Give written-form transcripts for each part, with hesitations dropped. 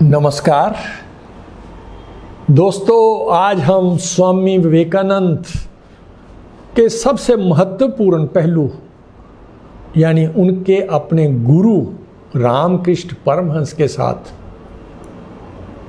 नमस्कार दोस्तों, आज हम स्वामी विवेकानंद के सबसे महत्वपूर्ण पहलू यानी उनके अपने गुरु रामकृष्ण परमहंस के साथ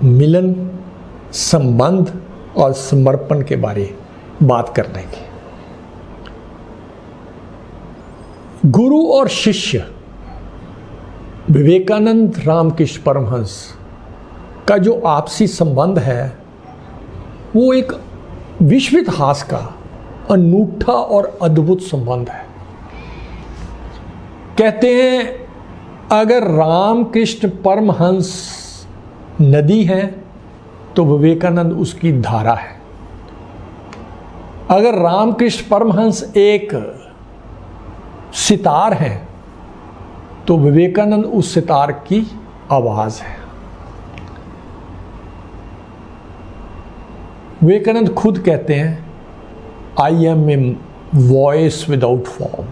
मिलन, संबंध और समर्पण के बारे बात कर लेंगे। गुरु और शिष्य विवेकानंद रामकृष्ण परमहंस का जो आपसी संबंध है वो एक विश्व इतिहास का अनूठा और अद्भुत संबंध है। कहते हैं अगर रामकृष्ण परमहंस नदी है तो विवेकानंद उसकी धारा है। अगर रामकृष्ण परमहंस एक सितार है तो विवेकानंद उस सितार की आवाज है। विवेकानंद खुद कहते हैं I am a voice without form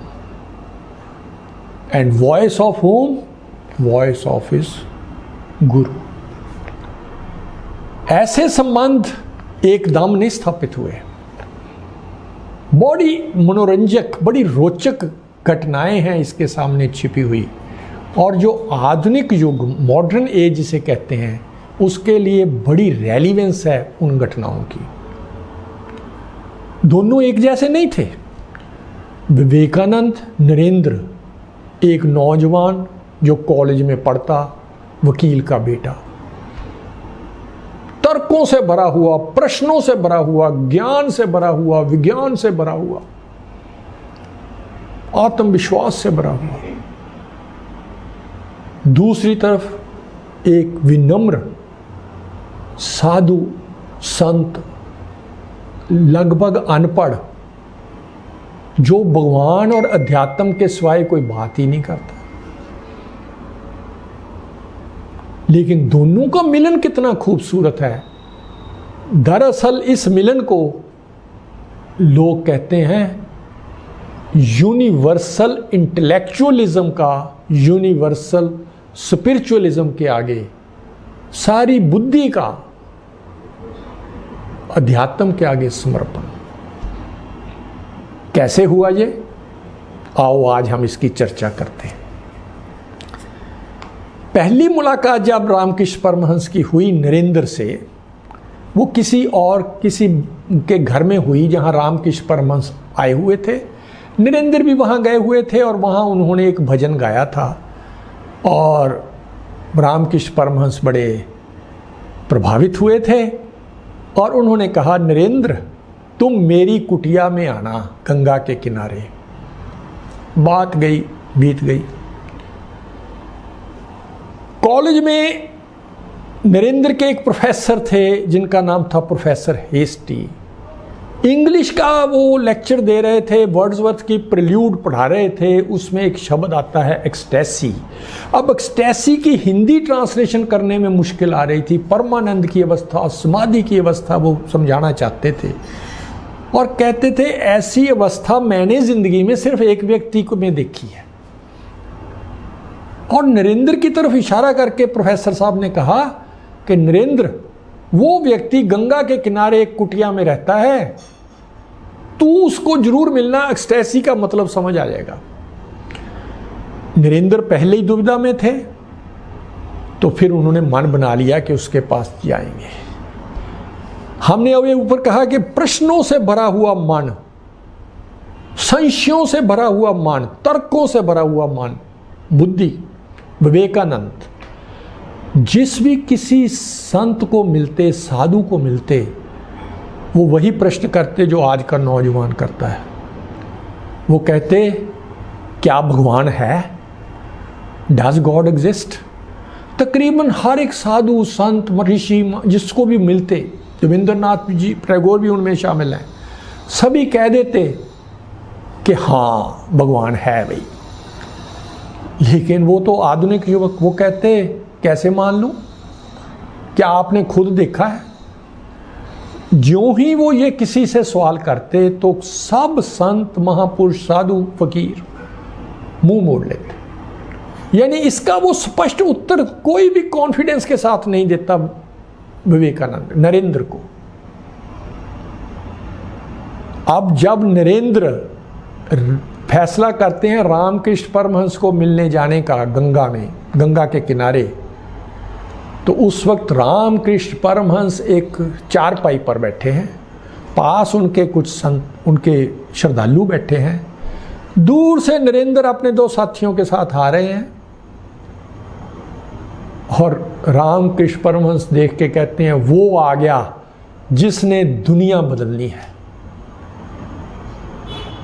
and voice of home, voice of his guru. ऐसे संबंध एकदम नहीं स्थापित हुए। बड़ी मनोरंजक, बड़ी रोचक घटनाएं हैं इसके सामने छिपी हुई, और जो आधुनिक युग, मॉडर्न एज जिसे कहते हैं, उसके लिए बड़ी रेलिवेंस है उन घटनाओं की। दोनों एक जैसे नहीं थे। विवेकानंद नरेंद्र, एक नौजवान जो कॉलेज में पढ़ता, वकील का बेटा, तर्कों से भरा हुआ, प्रश्नों से भरा हुआ, ज्ञान से भरा हुआ, विज्ञान से भरा हुआ, आत्मविश्वास से भरा हुआ। दूसरी तरफ एक विनम्र साधु संत, लगभग अनपढ़, जो भगवान और अध्यात्म के सिवाय कोई बात ही नहीं करता। लेकिन दोनों का मिलन कितना खूबसूरत है। दरअसल इस मिलन को लोग कहते हैं यूनिवर्सल इंटेलेक्चुअलिज्म का, यूनिवर्सल स्पिरिचुअलिज्म के आगे सारी बुद्धि का अध्यात्म के आगे समर्पण। कैसे हुआ ये? आओ आज हम इसकी चर्चा करते हैं। पहली मुलाकात जब रामकृष्ण परमहंस की हुई नरेंद्र से, वो किसी के घर में हुई जहां रामकृष्ण परमहंस आए हुए थे। नरेंद्र भी वहां गए हुए थे और वहां उन्होंने एक भजन गाया था, और रामकृष्ण परमहंस बड़े प्रभावित हुए थे और उन्होंने कहा, नरेंद्र तुम मेरी कुटिया में आना गंगा के किनारे। बात गई, बीत गई। कॉलेज में नरेंद्र के एक प्रोफेसर थे जिनका नाम था प्रोफेसर हेस्टी। इंग्लिश का वो लेक्चर दे रहे थे, वर्ड्सवर्थ की प्रिल्यूड पढ़ा रहे थे। उसमें एक शब्द आता है एक्सटेसी। अब एक्सटेसी की हिंदी ट्रांसलेशन करने में मुश्किल आ रही थी। परमानंद की अवस्था, समाधि की अवस्था वो समझाना चाहते थे, और कहते थे ऐसी अवस्था मैंने जिंदगी में सिर्फ एक व्यक्ति को में देखी है। और नरेंद्र की तरफ इशारा करके प्रोफेसर साहब ने कहा कि नरेंद्र, वो व्यक्ति गंगा के किनारे एक कुटिया में रहता है, तू उसको जरूर मिलना, एक्सटेसी का मतलब समझ आ जाएगा। नरेंद्र पहले ही दुविधा में थे, तो फिर उन्होंने मन बना लिया कि उसके पास जाएंगे। हमने अभी ऊपर कहा कि प्रश्नों से भरा हुआ मन, संशयों से भरा हुआ मन, तर्कों से भरा हुआ मन, बुद्धि। विवेकानंद जिस भी किसी संत को मिलते, साधु को मिलते, वो वही प्रश्न करते जो आज का नौजवान करता है। वो कहते, क्या भगवान है? Does God exist? तकरीबन हर एक साधु, संत, ऋषि जिसको भी मिलते, रविंद्रनाथ जी, टैगोर भी उनमें शामिल हैं, सभी कह देते कि हाँ भगवान है भाई। लेकिन वो तो आधुनिक युवक, वो कहते कैसे मान लूं? क्या आपने खुद देखा है? ज्यों ही वो ये किसी से सवाल करते तो सब संत, महापुरुष, साधु, फकीर मुंह मोड़ लेते। यानी इसका वो स्पष्ट उत्तर कोई भी कॉन्फिडेंस के साथ नहीं देता विवेकानंद नरेंद्र को। अब जब नरेंद्र फैसला करते हैं रामकृष्ण परमहंस को मिलने जाने का गंगा में, गंगा के किनारे, तो उस वक्त रामकृष्ण परमहंस एक चारपाई पर बैठे हैं, पास उनके कुछ संत, उनके श्रद्धालु बैठे हैं। दूर से नरेंद्र अपने दो साथियों के साथ आ रहे हैं और रामकृष्ण परमहंस देख के कहते हैं वो आ गया जिसने दुनिया बदलनी है,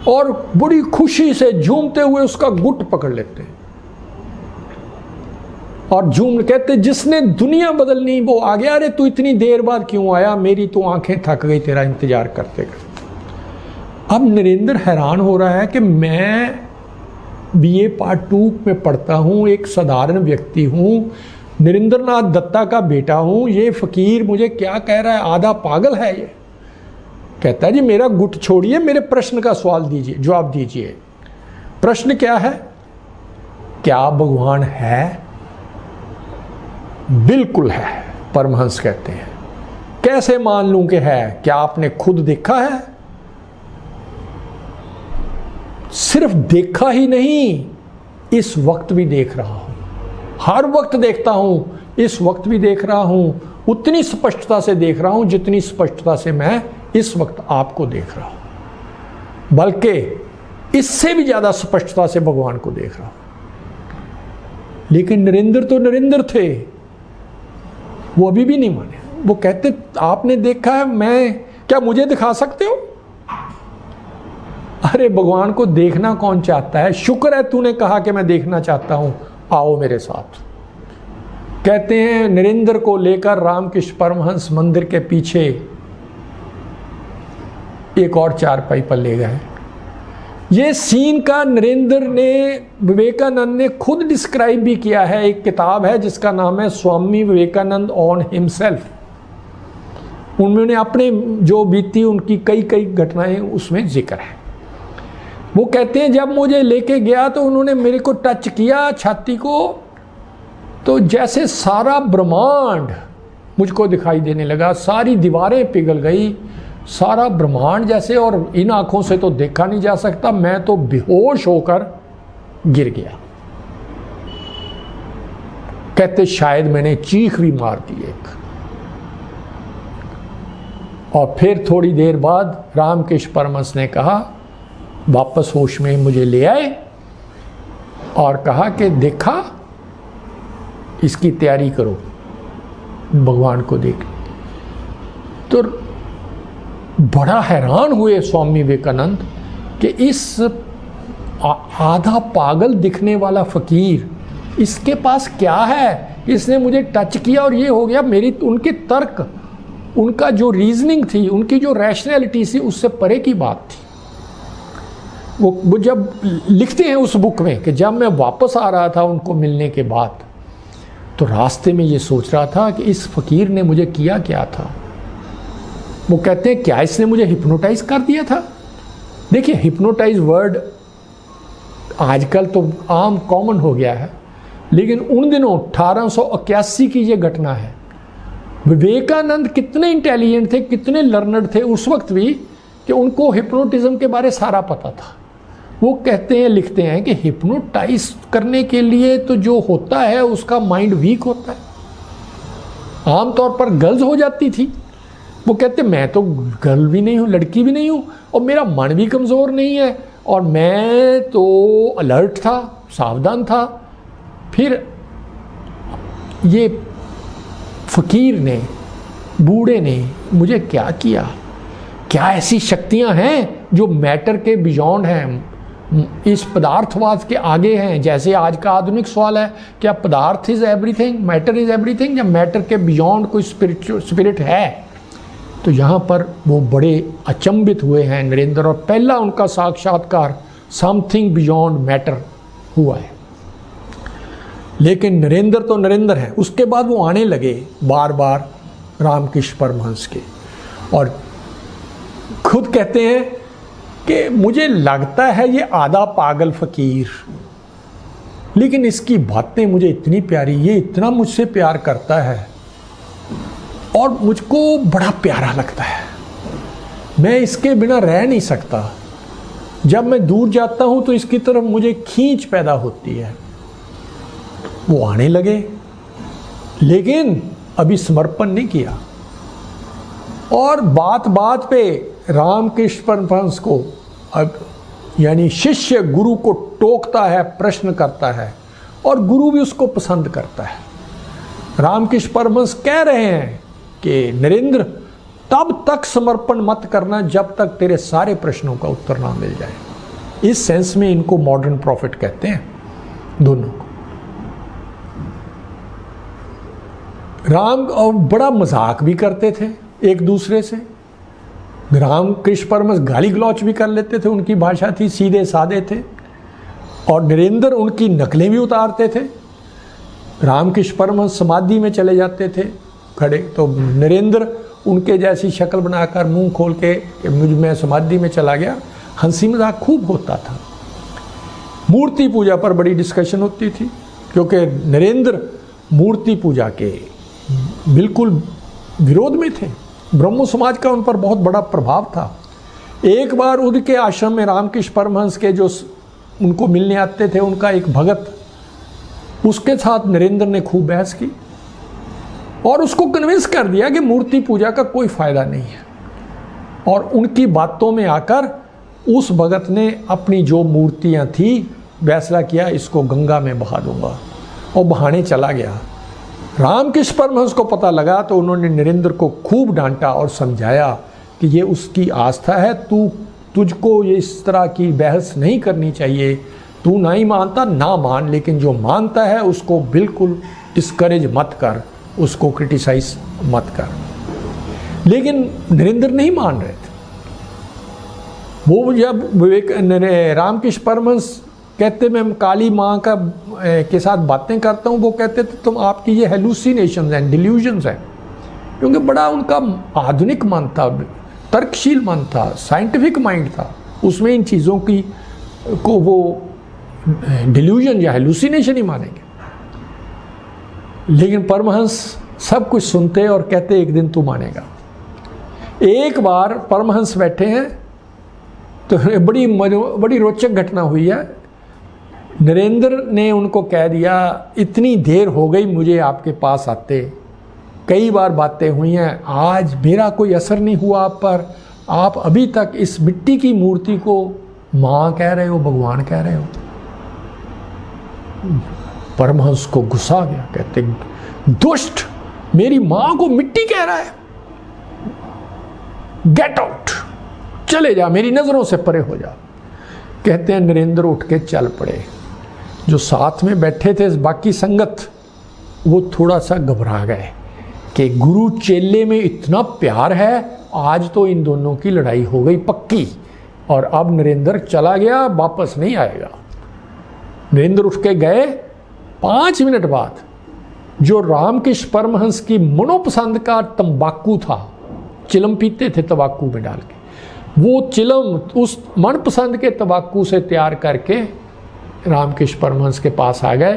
और बड़ी खुशी से झूमते हुए उसका गुट पकड़ लेते हैं और झूम कहते जिसने दुनिया बदलनी वो आ गया। अरे तू इतनी देर बाद क्यों आया, मेरी तो आंखें थक गई तेरा इंतजार करते करते। अब नरेंद्र हैरान हो रहा है कि मैं BA पार्ट 2 में पढ़ता हूँ, एक साधारण व्यक्ति हूँ, नरेंद्रनाथ दत्ता का बेटा हूँ, ये फकीर मुझे क्या कह रहा है, आधा पागल है ये। कहता है जी मेरा गुट छोड़िए, मेरे प्रश्न का जवाब दीजिए। प्रश्न क्या है? क्या भगवान है? बिल्कुल है, परमहंस कहते हैं। कैसे मान लूं कि है? क्या आपने खुद देखा है? सिर्फ देखा ही नहीं, इस वक्त भी देख रहा हूं, हर वक्त देखता हूं, इस वक्त भी देख रहा हूं, उतनी स्पष्टता से देख रहा हूं जितनी स्पष्टता से मैं इस वक्त आपको देख रहा हूं, बल्कि इससे भी ज्यादा स्पष्टता से भगवान को देख रहा हूं। लेकिन नरेंद्र तो नरेंद्र थे, वो अभी भी नहीं माने। वो कहते आपने देखा है, मैं क्या मुझे दिखा सकते हो? अरे भगवान को देखना कौन चाहता है? शुक्र है तूने कहा कि मैं देखना चाहता हूं, आओ मेरे साथ। कहते हैं नरेंद्र को लेकर रामकृष्ण परमहंस मंदिर के पीछे एक और चारपाई पर ले गए। ये सीन का नरेंद्र ने, विवेकानंद ने खुद डिस्क्राइब भी किया है। एक किताब है जिसका नाम है स्वामी विवेकानंद ऑन हिमसेल्फ। उन्होंने अपने जो बीती उनकी कई कई घटनाएं उसमें जिक्र है। वो कहते हैं जब मुझे लेके गया तो उन्होंने मेरे को टच किया छाती को, तो जैसे सारा ब्रह्मांड मुझको दिखाई देने लगा, सारी दीवारें पिघल गई, सारा ब्रह्मांड जैसे, और इन आंखों से तो देखा नहीं जा सकता। मैं तो बेहोश होकर गिर गया। कहते शायद मैंने चीख भी मार दी एक। और फिर थोड़ी देर बाद रामकृष्ण परमहंस ने कहा, वापस होश में मुझे ले आए और कहा कि देखा, इसकी तैयारी करो भगवान को देख। तो बड़ा हैरान हुए स्वामी विवेकानंद कि इस आधा पागल दिखने वाला फकीर, इसके पास क्या है? इसने मुझे टच किया और ये हो गया। मेरी उनके तर्क, उनका जो रीजनिंग थी, उनकी जो रैशनैलिटी थी, उससे परे की बात थी। वो जब लिखते हैं उस बुक में कि जब मैं वापस आ रहा था उनको मिलने के बाद, तो रास्ते में ये सोच रहा था कि इस फकीर ने मुझे किया क्या था। वो कहते हैं क्या इसने मुझे हिप्नोटाइज कर दिया था? देखिए हिप्नोटाइज वर्ड आजकल तो आम कॉमन हो गया है, लेकिन उन दिनों 1881 की ये घटना है। विवेकानंद कितने इंटेलिजेंट थे, कितने लर्नड थे उस वक्त भी, कि उनको हिप्नोटिज्म के बारे सारा पता था। वो कहते हैं, लिखते हैं कि हिप्नोटाइज करने के लिए तो जो होता है उसका माइंड वीक होता है। आमतौर पर गर्ल्स हो जाती थी। वो कहते मैं तो गर्ल भी नहीं हूँ, लड़की भी नहीं हूँ, और मेरा मन भी कमज़ोर नहीं है, और मैं तो अलर्ट था, सावधान था। फिर ये फकीर ने, बूढ़े ने मुझे क्या किया? क्या ऐसी शक्तियाँ हैं जो मैटर के बियॉन्ड हैं, इस पदार्थवाद के आगे हैं? जैसे आज का आधुनिक सवाल है, क्या पदार्थ is everything, matter is everything, या मैटर के बियॉन्ड कोई स्पिरिट है? तो यहाँ पर वो बड़े अचंभित हुए हैं नरेंद्र, और पहला उनका साक्षात्कार समथिंग बियॉन्ड मैटर हुआ है। लेकिन नरेंद्र तो नरेंद्र हैं। उसके बाद वो आने लगे बार बार रामकृष्ण परमहंस के, और खुद कहते हैं कि मुझे लगता है ये आधा पागल फकीर लेकिन इसकी बातें मुझे इतनी प्यारी, ये इतना मुझसे प्यार करता है और मुझको बड़ा प्यारा लगता है, मैं इसके बिना रह नहीं सकता। जब मैं दूर जाता हूं तो इसकी तरफ मुझे खींच पैदा होती है। वो आने लगे, लेकिन अभी समर्पण नहीं किया। और बात बात पे रामकृष्ण परमहंस को, अब यानी शिष्य गुरु को टोकता है, प्रश्न करता है, और गुरु भी उसको पसंद करता है। रामकृष्ण परमहंस कह रहे हैं कि नरेंद्र, तब तक समर्पण मत करना जब तक तेरे सारे प्रश्नों का उत्तर ना मिल जाए। इस सेंस में इनको मॉडर्न प्रॉफिट कहते हैं, दोनों को। राम और बड़ा मजाक भी करते थे एक दूसरे से। रामकृष्ण परमहंस गाली गलौच भी कर लेते थे, उनकी भाषा थी, सीधे साधे थे। और नरेंद्र उनकी नकलें भी उतारते थे। रामकृष्ण परमहंस समाधि में चले जाते थे खड़े, तो नरेंद्र उनके जैसी शक्ल बनाकर मुंह खोल के मैं समाधि में चला गया, हंसी मजाक खूब होता था। मूर्ति पूजा पर बड़ी डिस्कशन होती थी, क्योंकि नरेंद्र मूर्ति पूजा के बिल्कुल विरोध में थे। ब्रह्मो समाज का उन पर बहुत बड़ा प्रभाव था। एक बार उनके आश्रम में रामकृष्ण परमहंस के जो उनको मिलने आते थे, उनका एक भगत, उसके साथ नरेंद्र ने खूब बहस की और उसको कन्विंस कर दिया कि मूर्ति पूजा का कोई फायदा नहीं है। और उनकी बातों में आकर उस भगत ने अपनी जो मूर्तियां थी फैसला किया, इसको गंगा में बहा दूंगा, और बहाने चला गया। रामकृष्ण परमहंस को पता लगा तो उन्होंने नरेंद्र को खूब डांटा और समझाया कि ये उसकी आस्था है, तुझको ये इस तरह की बहस नहीं करनी चाहिए। तू नहीं मानता ना मान, लेकिन जो मानता है उसको बिल्कुल डिस्करेज मत कर, उसको क्रिटिसाइज मत कर। लेकिन नरेंद्र नहीं मान रहे थे। वो जब रामकृष्ण परमहंस कहते मैं काली माँ का के साथ बातें करता हूँ, वो कहते थे तुम आपकी ये हेलुसिनेशंस हैं, डिल्यूजन्स हैं। क्योंकि बड़ा उनका आधुनिक मन था, तर्कशील मन था, साइंटिफिक माइंड था, उसमें इन चीज़ों की को वो डिल्यूजन या हेलुसिनेशन ही मानेंगे। लेकिन परमहंस सब कुछ सुनते और कहते एक दिन तू मानेगा। एक बार परमहंस बैठे हैं तो बड़ी रोचक घटना हुई है। नरेंद्र ने उनको कह दिया, इतनी देर हो गई मुझे आपके पास आते, कई बार बातें हुई हैं, आज मेरा कोई असर नहीं हुआ आप पर, आप अभी तक इस मिट्टी की मूर्ति को माँ कह रहे हो, भगवान कह रहे हो। परमहंस को गुस्सा आ गया, कहते दुष्ट, मेरी माँ को मिट्टी कह रहा है, गेट आउट, चले जा, मेरी नज़रों से परे हो जा। कहते हैं नरेंद्र उठ के चल पड़े। जो साथ में बैठे थे बाकी संगत, वो थोड़ा सा घबरा गए कि गुरु चेले में इतना प्यार है, आज तो इन दोनों की लड़ाई हो गई पक्की, और अब नरेंद्र चला गया, वापस नहीं आएगा। नरेंद्र उठ के गए। 5 मिनट बाद जो रामकृष्ण परमहंस की मनोपसंद का तंबाकू था, चिलम पीते थे तंबाकू में डाल के, वो चिलम उस मनपसंद के तंबाकू से तैयार करके रामकृष्ण परमहंस के पास आ गए।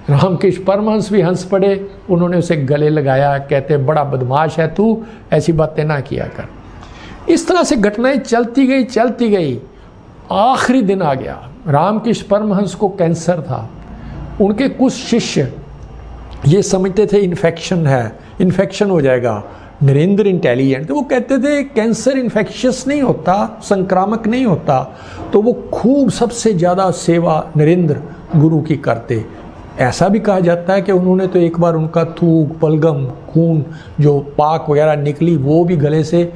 रामकृष्ण परमहंस भी हंस पड़े, उन्होंने उसे गले लगाया, कहते बड़ा बदमाश है तू, ऐसी बातें ना किया कर। इस तरह से घटनाएं चलती गई। आखिरी दिन आ गया। रामकृष्ण परमहंस को कैंसर था। उनके कुछ शिष्य ये समझते थे इन्फेक्शन है, इन्फेक्शन हो जाएगा। नरेंद्र इंटेलिजेंट, तो वो कहते थे कैंसर इन्फेक्शियस नहीं होता, संक्रामक नहीं होता। तो वो खूब सबसे ज़्यादा सेवा नरेंद्र गुरु की करते। ऐसा भी कहा जाता है कि उन्होंने तो एक बार उनका थूक, बलगम, खून जो पाक वगैरह निकली, वो भी गले से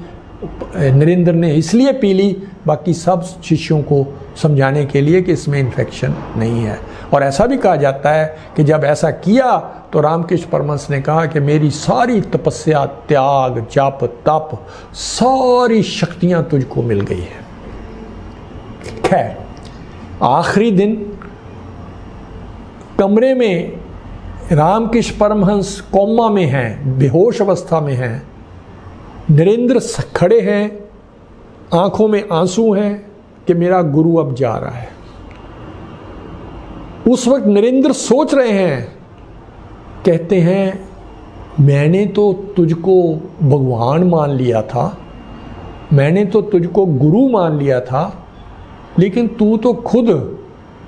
नरेंद्र ने इसलिए पी ली, बाकी सब शिष्यों को समझाने के लिए कि इसमें इन्फेक्शन नहीं है। और ऐसा भी कहा जाता है कि जब ऐसा किया तो रामकृष्ण परमहंस ने कहा कि मेरी सारी तपस्या, त्याग, जप, तप, सारी शक्तियां तुझको मिल गई है। खैर, आखिरी दिन कमरे में रामकृष्ण परमहंस कोमा में हैं, बेहोश अवस्था में हैं। नरेंद्र खड़े हैं, आंखों में आंसू हैं कि मेरा गुरु अब जा रहा है। उस वक्त नरेंद्र सोच रहे हैं, कहते हैं मैंने तो तुझको भगवान मान लिया था, मैंने तो तुझको गुरु मान लिया था, लेकिन तू तो खुद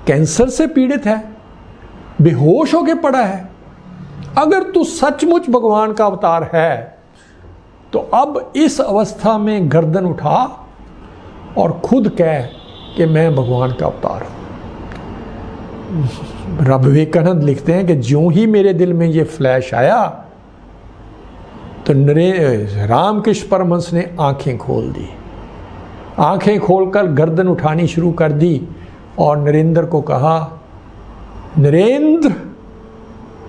कैंसर से पीड़ित है, बेहोश होके पड़ा है। अगर तू सचमुच भगवान का अवतार है तो अब इस अवस्था में गर्दन उठा और खुद कह कि मैं भगवान का अवतार हूं। विवेकानंद लिखते हैं कि ज्यों ही मेरे दिल में ये फ्लैश आया तो रामकृष्ण परमहंस ने आंखें खोल दी, आंखें खोलकर गर्दन उठानी शुरू कर दी और नरेंद्र को कहा, नरेंद्र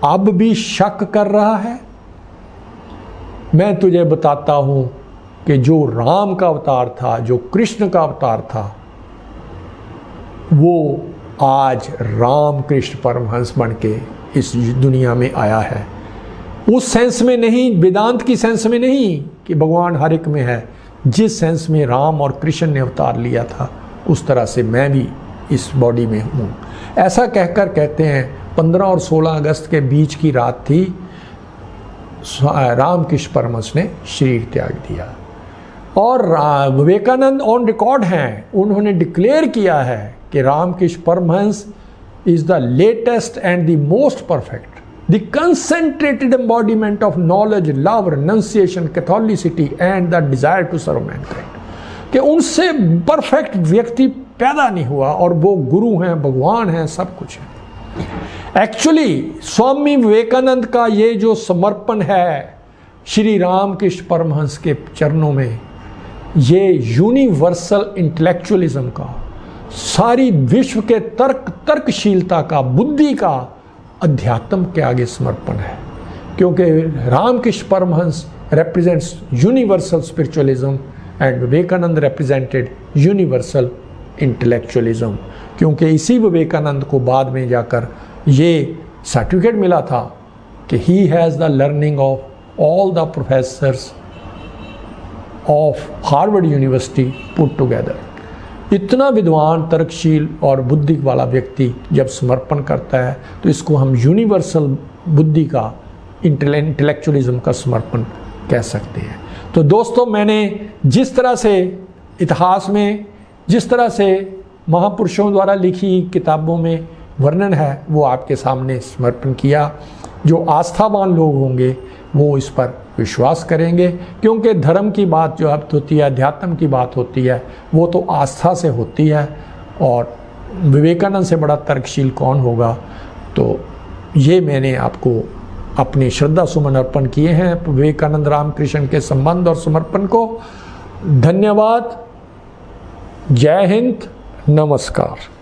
अब भी शक कर रहा है? मैं तुझे बताता हूं कि जो राम का अवतार था, जो कृष्ण का अवतार था, वो आज रामकृष्ण परमहंस बन के इस दुनिया में आया है। उस सेंस में नहीं, वेदांत की सेंस में नहीं कि भगवान हर एक में है, जिस सेंस में राम और कृष्ण ने अवतार लिया था उस तरह से मैं भी इस बॉडी में हूँ। ऐसा कहकर कहते हैं 15 और 16 अगस्त के बीच की रात थी, रामकृष्ण परमहंस ने शरीर त्याग दिया। और विवेकानंद ऑन रिकॉर्ड हैं, उन्होंने डिक्लेयर किया है कि Ramakrishna Paramahansa is the latest and the most perfect, the concentrated embodiment of knowledge, love, renunciation, Catholicity and the desire to serve mankind। कि उनसे परफेक्ट व्यक्ति पैदा नहीं हुआ और वो गुरु हैं, भगवान हैं, सब कुछ है। एक्चुअली स्वामी विवेकानंद का ये जो समर्पण है श्री रामकृष्ण परमहंस के चरणों में, ये यूनिवर्सल इंटेलेक्चुअलिज्म का, सारी विश्व के तर्कशीलता का, बुद्धि का, अध्यात्म के आगे समर्पण है। क्योंकि Ramakrishna Paramhans represents universal spiritualism and Vivekananda represented universal intellectualism। क्योंकि इसी विवेकानंद को बाद में जाकर ये सर्टिफिकेट मिला था कि he has the learning of all the professors of Harvard University put together। इतना विद्वान, तर्कशील और बुद्धि वाला व्यक्ति जब समर्पण करता है तो इसको हम यूनिवर्सल बुद्धि का, इंटेलेक्चुअलिज्म का समर्पण कह सकते हैं। तो दोस्तों, मैंने जिस तरह से इतिहास में, जिस तरह से महापुरुषों द्वारा लिखी किताबों में वर्णन है, वो आपके सामने समर्पण किया। जो आस्थावान लोग होंगे वो इस पर विश्वास करेंगे, क्योंकि धर्म की बात जो अब होती है, अध्यात्म की बात होती है, वो तो आस्था से होती है। और विवेकानंद से बड़ा तर्कशील कौन होगा। तो ये मैंने आपको अपनी श्रद्धा सुमन अर्पण किए हैं विवेकानंद रामकृष्ण के संबंध और समर्पण को। धन्यवाद। जय हिंद। नमस्कार।